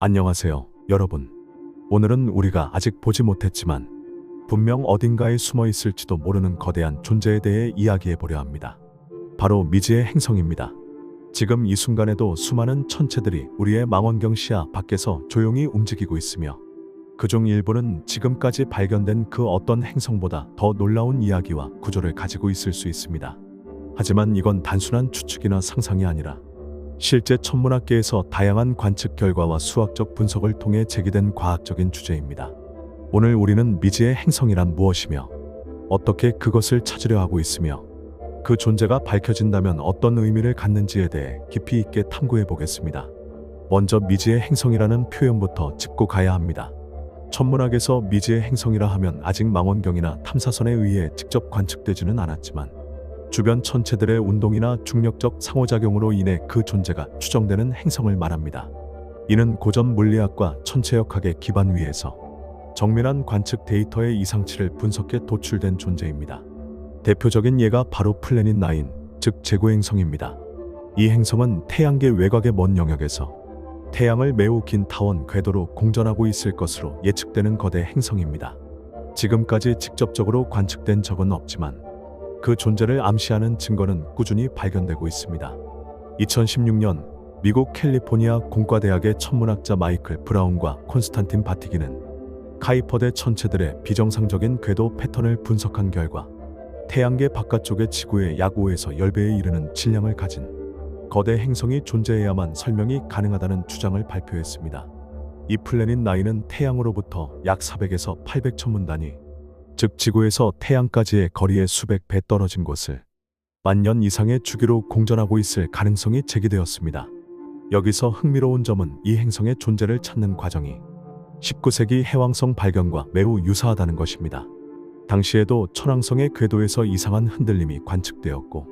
안녕하세요, 여러분. 오늘은 우리가 아직 보지 못했지만 분명 어딘가에 숨어 있을지도 모르는 거대한 존재에 대해 이야기해 보려 합니다. 바로 미지의 행성입니다. 지금 이 순간에도 수많은 천체들이 우리의 망원경 시야 밖에서 조용히 움직이고 있으며 그중 일부는 지금까지 발견된 그 어떤 행성보다 더 놀라운 이야기와 구조를 가지고 있을 수 있습니다. 하지만 이건 단순한 추측이나 상상이 아니라 실제 천문학계에서 다양한 관측 결과와 수학적 분석을 통해 제기된 과학적인 주제입니다. 오늘 우리는 미지의 행성이란 무엇이며 어떻게 그것을 찾으려 하고 있으며 그 존재가 밝혀진다면 어떤 의미를 갖는지에 대해 깊이 있게 탐구해 보겠습니다. 먼저 미지의 행성이라는 표현부터 짚고 가야 합니다. 천문학에서 미지의 행성이라 하면 아직 망원경이나 탐사선에 의해 직접 관측되지는 않았지만 주변 천체들의 운동이나 중력적 상호작용으로 인해 그 존재가 추정되는 행성을 말합니다. 이는 고전 물리학과 천체역학의 기반 위에서 정밀한 관측 데이터의 이상치를 분석해 도출된 존재입니다. 대표적인 예가 바로 플래닛 9, 즉 제고행성입니다. 이 행성은 태양계 외곽의 먼 영역에서 태양을 매우 긴 타원 궤도로 공전하고 있을 것으로 예측되는 거대 행성입니다. 지금까지 직접적으로 관측된 적은 없지만 그 존재를 암시하는 증거는 꾸준히 발견되고 있습니다. 2016년 미국 캘리포니아 공과대학의 천문학자 마이클 브라운과 콘스탄틴 바티기는 카이퍼대 천체들의 비정상적인 궤도 패턴을 분석한 결과 태양계 바깥쪽의 지구의 약 5에서 10배에 이르는 질량을 가진 거대 행성이 존재해야만 설명이 가능하다는 주장을 발표했습니다. 이 플래닛 9은 태양으로부터 약 400에서 800 천문단위, 즉 지구에서 태양까지의 거리의 수백 배 떨어진 곳을 만년 이상의 주기로 공전하고 있을 가능성이 제기되었습니다. 여기서 흥미로운 점은 이 행성의 존재를 찾는 과정이 19세기 해왕성 발견과 매우 유사하다는 것입니다. 당시에도 천왕성의 궤도에서 이상한 흔들림이 관측되었고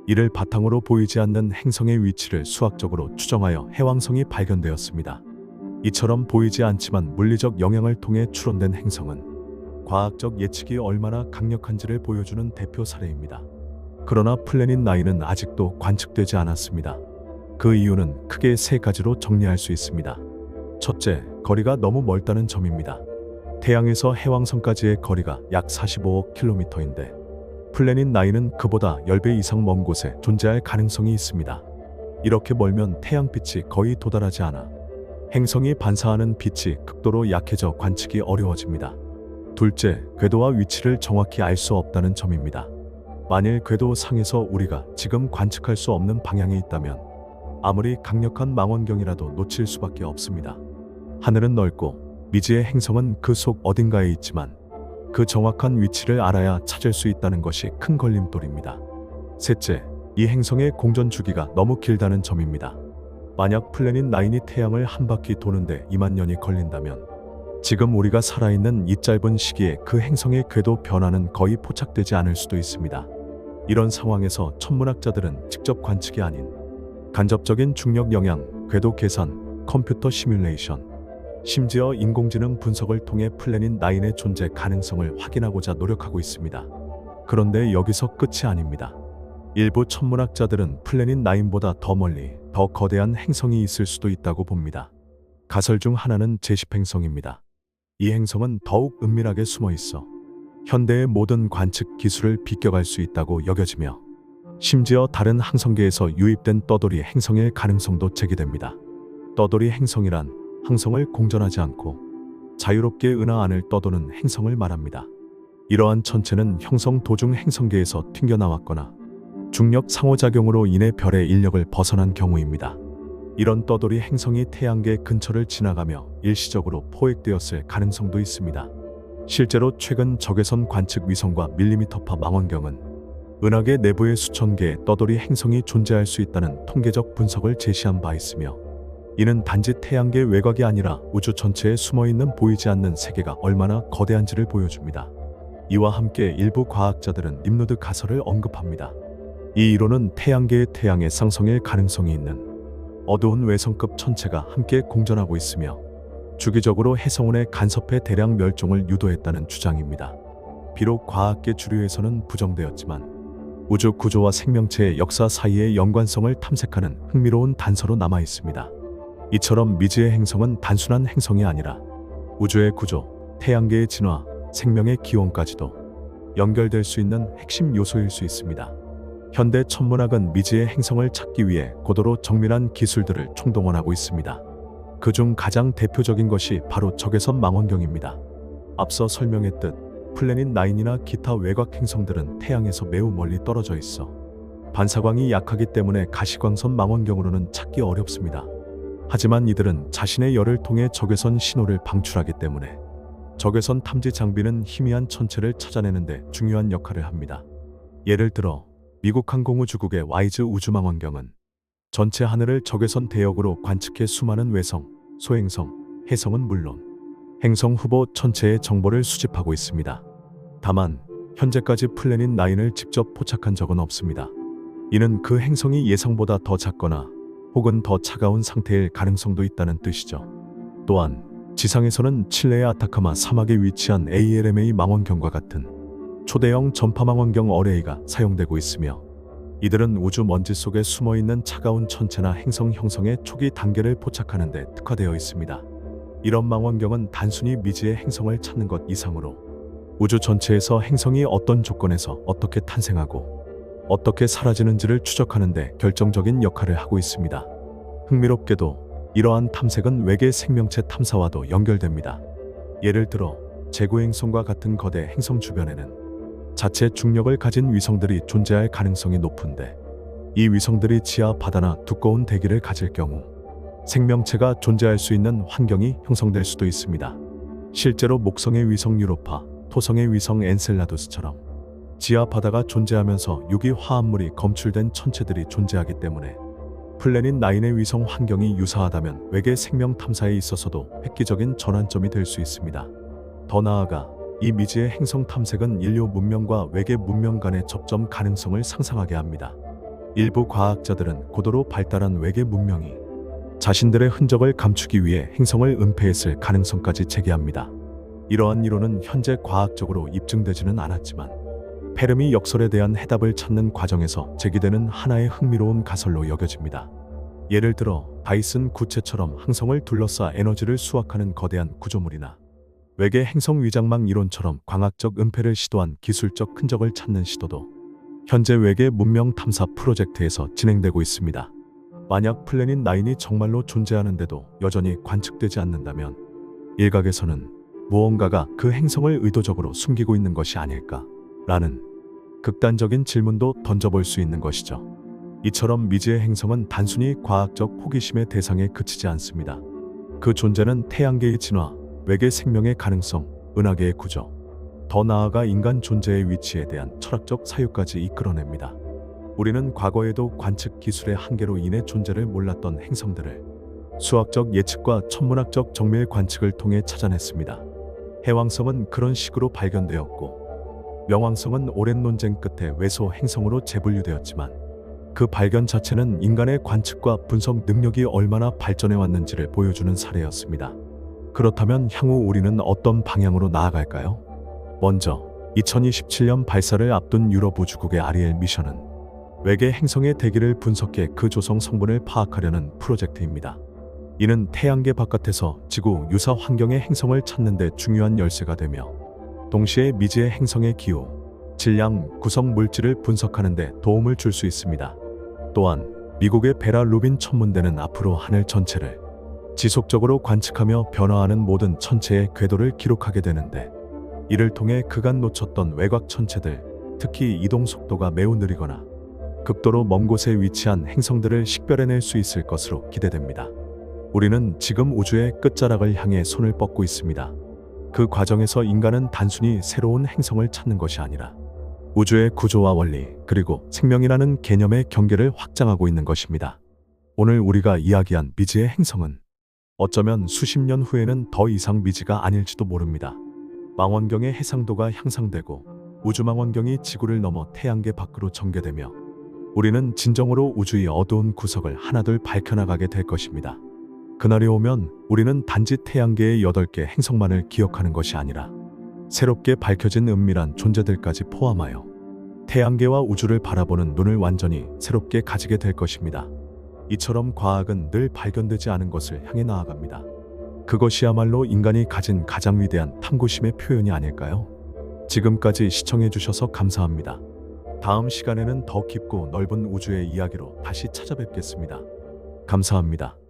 이를 바탕으로 보이지 않는 행성의 위치를 수학적으로 추정하여 해왕성이 발견되었습니다. 이처럼 보이지 않지만 물리적 영향을 통해 추론된 행성은 과학적 예측이 얼마나 강력한지를 보여주는 대표 사례입니다. 그러나 플래닛 9은 아직도 관측되지 않았습니다. 그 이유는 크게 세 가지로 정리할 수 있습니다. 첫째, 거리가 너무 멀다는 점입니다. 태양에서 해왕성까지의 거리가 약 45억 킬로미터인데 플래닛 9은 그보다 10배 이상 먼 곳에 존재할 가능성이 있습니다. 이렇게 멀면 태양빛이 거의 도달하지 않아 행성이 반사하는 빛이 극도로 약해져 관측이 어려워집니다. 둘째, 궤도와 위치를 정확히 알 수 없다는 점입니다. 만일 궤도 상에서 우리가 지금 관측할 수 없는 방향에 있다면 아무리 강력한 망원경이라도 놓칠 수밖에 없습니다. 하늘은 넓고 미지의 행성은 그 속 어딘가에 있지만 그 정확한 위치를 알아야 찾을 수 있다는 것이 큰 걸림돌입니다. 셋째, 이 행성의 공전 주기가 너무 길다는 점입니다. 만약 플래닛 9이 태양을 한 바퀴 도는데 2만 년이 걸린다면 지금 우리가 살아있는 이 짧은 시기에 그 행성의 궤도 변화는 거의 포착되지 않을 수도 있습니다. 이런 상황에서 천문학자들은 직접 관측이 아닌 간접적인 중력 영향, 궤도 계산, 컴퓨터 시뮬레이션, 심지어 인공지능 분석을 통해 플래닛 9의 존재 가능성을 확인하고자 노력하고 있습니다. 그런데 여기서 끝이 아닙니다. 일부 천문학자들은 플래닛 9보다 더 멀리, 더 거대한 행성이 있을 수도 있다고 봅니다. 가설 중 하나는 제시행성입니다. 이 행성은 더욱 은밀하게 숨어 있어 현대의 모든 관측 기술을 비껴갈 수 있다고 여겨지며 심지어 다른 항성계에서 유입된 떠돌이 행성일 가능성도 제기됩니다. 떠돌이 행성이란 항성을 공전하지 않고 자유롭게 은하 안을 떠도는 행성을 말합니다. 이러한 천체는 형성 도중 행성계에서 튕겨나왔거나 중력 상호작용으로 인해 별의 인력을 벗어난 경우입니다. 이런 떠돌이 행성이 태양계 근처를 지나가며 일시적으로 포획되었을 가능성도 있습니다. 실제로 최근 적외선 관측 위성과 밀리미터파 망원경은 은하계 내부에 수천 개의 떠돌이 행성이 존재할 수 있다는 통계적 분석을 제시한 바 있으며 이는 단지 태양계 외곽이 아니라 우주 전체에 숨어있는 보이지 않는 세계가 얼마나 거대한지를 보여줍니다. 이와 함께 일부 과학자들은 림노드 가설을 언급합니다. 이 이론은 태양계의 태양의 쌍성일 가능성이 있는 어두운 외성급 천체가 함께 공전하고 있으며 주기적으로 해성운에 간섭해 대량 멸종을 유도했다는 주장입니다. 비록 과학계 주류에서는 부정되었지만 우주 구조와 생명체의 역사 사이의 연관성을 탐색하는 흥미로운 단서로 남아 있습니다. 이처럼 미지의 행성은 단순한 행성이 아니라 우주의 구조, 태양계의 진화, 생명의 기원까지도 연결될 수 있는 핵심 요소일 수 있습니다. 현대 천문학은 미지의 행성을 찾기 위해 고도로 정밀한 기술들을 총동원하고 있습니다. 그중 가장 대표적인 것이 바로 적외선 망원경입니다. 앞서 설명했듯 플래닛 9이나 기타 외곽 행성들은 태양에서 매우 멀리 떨어져 있어 반사광이 약하기 때문에 가시광선 망원경으로는 찾기 어렵습니다. 하지만 이들은 자신의 열을 통해 적외선 신호를 방출하기 때문에 적외선 탐지 장비는 희미한 천체를 찾아내는 데 중요한 역할을 합니다. 예를 들어 미국 항공우주국의 와이즈 우주망원경은 전체 하늘을 적외선 대역으로 관측해 수많은 외성, 소행성, 해성은 물론 행성 후보 천체의 정보를 수집하고 있습니다. 다만 현재까지 플래닛 9을 직접 포착한 적은 없습니다. 이는 그 행성이 예상보다 더 작거나 혹은 더 차가운 상태일 가능성도 있다는 뜻이죠. 또한 지상에서는 칠레의 아타카마 사막에 위치한 ALMA 망원경과 같은 초대형 전파망원경 어레이가 사용되고 있으며 이들은 우주 먼지 속에 숨어있는 차가운 천체나 행성 형성의 초기 단계를 포착하는 데 특화되어 있습니다. 이런 망원경은 단순히 미지의 행성을 찾는 것 이상으로 우주 전체에서 행성이 어떤 조건에서 어떻게 탄생하고 어떻게 사라지는지를 추적하는 데 결정적인 역할을 하고 있습니다. 흥미롭게도 이러한 탐색은 외계 생명체 탐사와도 연결됩니다. 예를 들어 제구행성과 같은 거대 행성 주변에는 자체 중력을 가진 위성들이 존재할 가능성이 높은데 이 위성들이 지하 바다나 두꺼운 대기를 가질 경우 생명체가 존재할 수 있는 환경이 형성될 수도 있습니다. 실제로 목성의 위성 유로파, 토성의 위성 엔셀라두스처럼 지하 바다가 존재하면서 유기 화합물이 검출된 천체들이 존재하기 때문에 플래닛 9의 위성 환경이 유사하다면 외계 생명 탐사에 있어서도 획기적인 전환점이 될 수 있습니다. 더 나아가 이 미지의 행성 탐색은 인류 문명과 외계 문명 간의 접점 가능성을 상상하게 합니다. 일부 과학자들은 고도로 발달한 외계 문명이 자신들의 흔적을 감추기 위해 행성을 은폐했을 가능성까지 제기합니다. 이러한 이론은 현재 과학적으로 입증되지는 않았지만 페르미 역설에 대한 해답을 찾는 과정에서 제기되는 하나의 흥미로운 가설로 여겨집니다. 예를 들어 다이슨 구체처럼 항성을 둘러싸 에너지를 수확하는 거대한 구조물이나 외계 행성 위장망 이론처럼 광학적 은폐를 시도한 기술적 흔적을 찾는 시도도 현재 외계 문명 탐사 프로젝트에서 진행되고 있습니다. 만약 플래닛 9이 정말로 존재하는데도 여전히 관측되지 않는다면 일각에서는 무언가가 그 행성을 의도적으로 숨기고 있는 것이 아닐까 라는 극단적인 질문도 던져볼 수 있는 것이죠. 이처럼 미지의 행성은 단순히 과학적 호기심의 대상에 그치지 않습니다. 그 존재는 태양계의 진화, 외계 생명의 가능성, 은하계의 구조, 더 나아가 인간 존재의 위치에 대한 철학적 사유까지 이끌어냅니다. 우리는 과거에도 관측 기술의 한계로 인해 존재를 몰랐던 행성들을 수학적 예측과 천문학적 정밀 관측을 통해 찾아냈습니다. 해왕성은 그런 식으로 발견되었고 명왕성은 오랜 논쟁 끝에 외소 행성으로 재분류되었지만 그 발견 자체는 인간의 관측과 분석 능력이 얼마나 발전해 왔는지를 보여주는 사례였습니다. 그렇다면 향후 우리는 어떤 방향으로 나아갈까요? 먼저 2027년 발사를 앞둔 유럽 우주국의 아리엘 미션은 외계 행성의 대기를 분석해 그 조성 성분을 파악하려는 프로젝트입니다. 이는 태양계 바깥에서 지구 유사 환경의 행성을 찾는 데 중요한 열쇠가 되며 동시에 미지의 행성의 기후, 질량, 구성 물질을 분석하는 데 도움을 줄 수 있습니다. 또한 미국의 베라 루빈 천문대는 앞으로 하늘 전체를 지속적으로 관측하며 변화하는 모든 천체의 궤도를 기록하게 되는데 이를 통해 그간 놓쳤던 외곽 천체들, 특히 이동 속도가 매우 느리거나 극도로 먼 곳에 위치한 행성들을 식별해낼 수 있을 것으로 기대됩니다. 우리는 지금 우주의 끝자락을 향해 손을 뻗고 있습니다. 그 과정에서 인간은 단순히 새로운 행성을 찾는 것이 아니라 우주의 구조와 원리, 그리고 생명이라는 개념의 경계를 확장하고 있는 것입니다. 오늘 우리가 이야기한 미지의 행성은 어쩌면 수십 년 후에는 더 이상 미지가 아닐지도 모릅니다. 망원경의 해상도가 향상되고 우주망원경이 지구를 넘어 태양계 밖으로 전개되며 우리는 진정으로 우주의 어두운 구석을 하나둘 밝혀나가게 될 것입니다. 그날이 오면 우리는 단지 태양계의 8개 행성만을 기억하는 것이 아니라 새롭게 밝혀진 은밀한 존재들까지 포함하여 태양계와 우주를 바라보는 눈을 완전히 새롭게 가지게 될 것입니다. 이처럼 과학은 늘 발견되지 않은 것을 향해 나아갑니다. 그것이야말로 인간이 가진 가장 위대한 탐구심의 표현이 아닐까요? 지금까지 시청해주셔서 감사합니다. 다음 시간에는 더 깊고 넓은 우주의 이야기로 다시 찾아뵙겠습니다. 감사합니다.